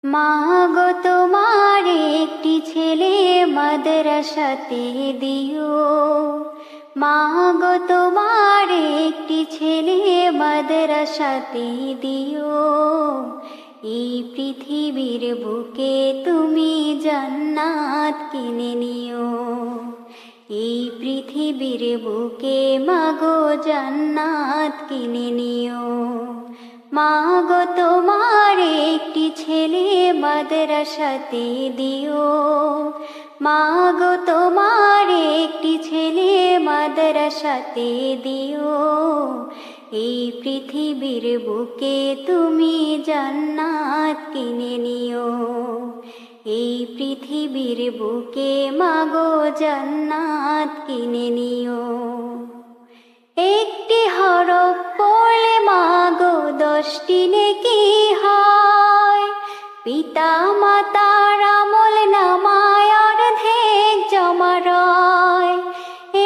মা গো তোমার একটি ছেলে মাদ্রাসাতে দিও। মা গো তোমার একটি ছেলে মাদ্রাসাতে দিও। এই পৃথিবীর বুকে তুমি জান্নাত কিনে নিও। এই পৃথিবীর বুকে মাগো জান্নাত কিনে নিও। মা গো তোমার একটি ছেলে মাদ্রাসাতে দিও। মা গো তোমার একটি ছেলে মাদ্রাসাতে দিও। এই পৃথিবীর বুকে তুমি জান্নাত কিনে নিও। এই পৃথিবীর বুকে মাগো জান্নাত কিনে নিও। একটি হরফ পড়লে মাগো 10টি নেকি হয়। পিতা মাতার আমল নামায় অর্ধেক জমা রয়।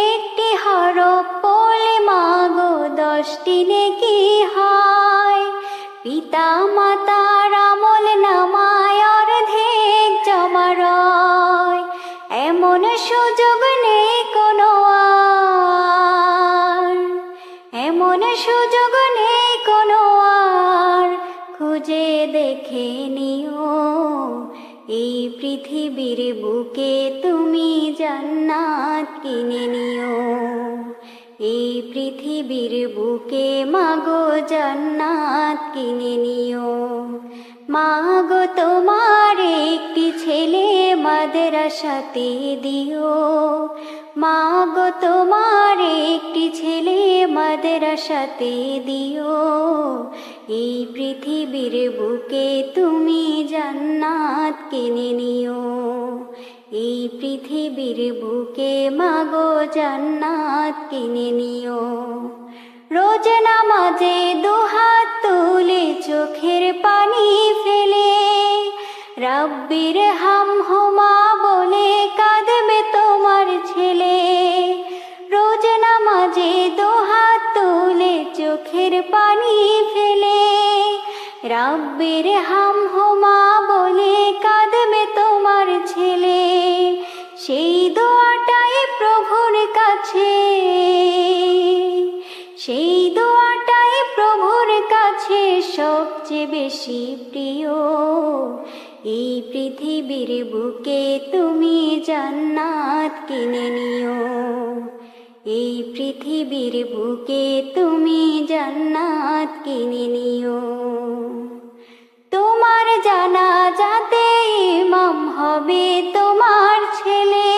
একটি হরফ পড়লে মাগো 10টি নেকি হয়। পিতা মাতার আমল নামায় অর্ধেক জমা রয়। এমন সুযোগ নেই কোনো আর, এমন সুযোগ নেই কোনো আর, খুঁজে দেখে নিও। এই পৃথিবীর বুকে তুমি জান্নাত কিনে নিও। এই পৃথিবীর বুকে মাগো জান্নাত কিনে নিও। মা গো তোমার একটি ছেলে মাদ্রাসাতে দিও। মা গো তোমার একটি ছেলে মাদ্রাসাতে দিও। এই পৃথিবীর বুকে তুমি জান্নাত কিনে নিও। এই পৃথিবীর বুকে মাগো জান্নাত কিনে নিও। রোজ নামাজে দুহাত তুলে চোখের পানি ফেলে রাব্বির হামহুমা বলে কাঁদবে তোমার ছেলে। রোজ নামাজে দুহাত তুলে চোখের পানি ফেলে রাব্বির হামহুমা বলে কাঁদবে তোমার ছেলে। সেই দোয়াটাই প্রভুর কাছে, সেই দোয়াটাই প্রভুর কাছে সবচেয়ে বেশি প্রিয়। এই পৃথিবীর বুকে তুমি জান্নাত কিনে নিও। এই পৃথিবীর বুকে তুমি জান্নাত কিনে নিও। তোমার জানাজাতে ইমাম হবে তোমার ছেলে।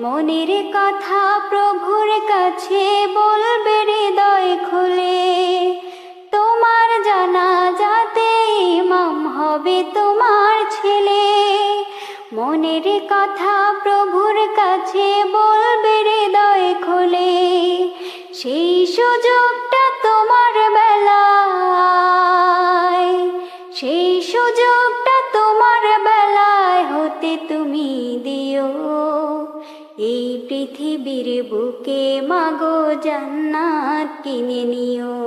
মনের কথা প্রভুর কাছে বলবে হৃদয় খুলে। তোমার জানাজাতে ইমাম হবে তোমার ছেলে। মনের কথা প্রভুর কাছে বলবে হৃদয় খুলে। সেই সুযোগটা তোমার বেলায়, সেই সুযোগটা তোমার বেলায় হতে তুমি দিও। এই পৃথিবীর বুকে মাগো জান্নাত কিনে নিও।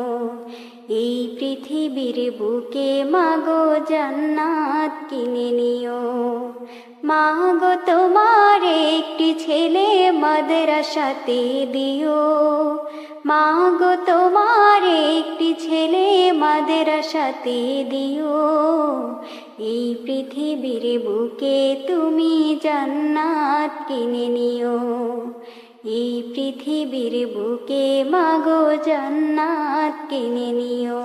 এই পৃথিবীর বুকে মাগো জান্নাত কিনে নিও। মা গো তোমার একটি ছেলে মাদ্রাসাতে দিও। মা গো তোমার একটি ছেলে মাদ্রাসাতে দিও। এই পৃথিবীর বুকে তুমি জান্নাত কিনে নিও। এই পৃথিবীর বুকে মাগো জান্নাত কিনে নিও।